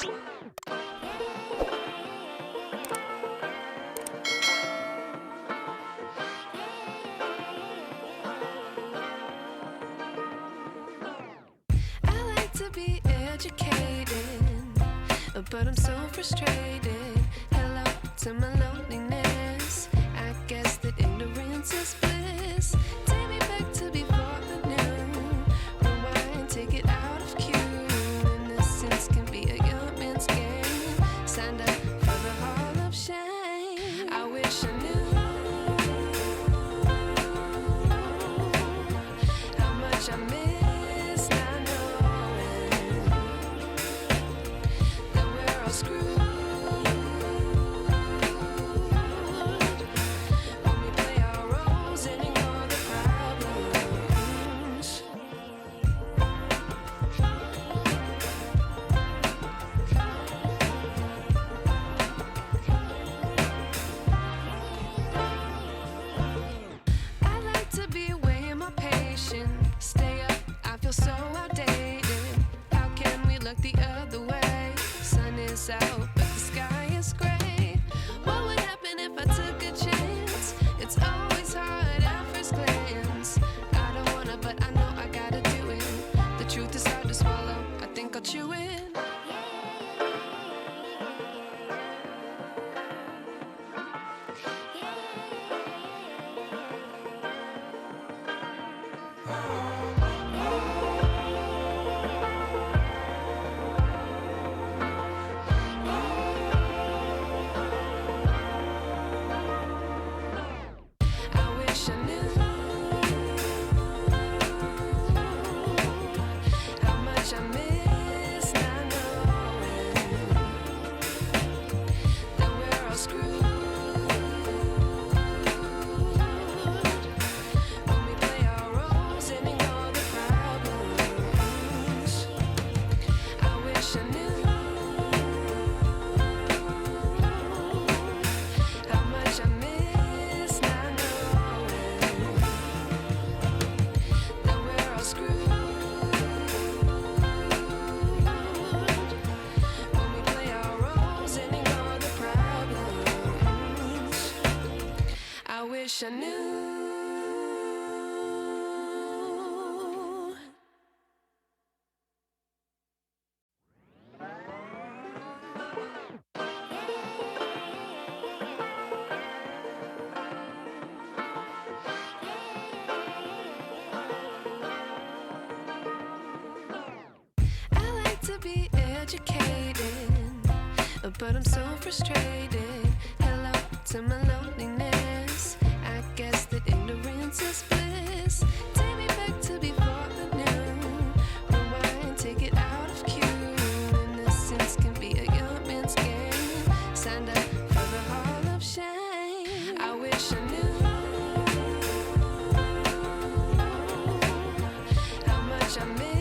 I like to be educated, but I'm so frustrated. Hello to my loneliness. I guess that ignorance is bliss. Take me back to before I knew. Rewind, take it out of cue. Innocence can be a young man's game. Signed up for the hall of shame. I wish I knew how much I miss not knowing that we're all screwed when we play our roles and ignore the problems. I like to be weighing my patience. Stay up, I feel so outdated. How can we look the other way? Sun is out, but the sky is gray. What would happen if I took a chance? It's always hard at first glance. I don't wanna, but I know I gotta do it. The truth is hard to swallow, I think I'll chew it. I wish I knew how much I miss not knowing that we're all screwed when we play our roles and ignore the problems. I wish I knew how much I miss not knowing that we're all screwed when we play our roles and ignore the problems. I wish I knew. I like to be educated, but I'm so frustrated. Hello to my loneliness. I guess that ignorance is bliss. Take me back to before I knew. Rewind, take it out of cue. Innocence can be a young man's game. Signed up for the hall of shame. I wish I knew how much I miss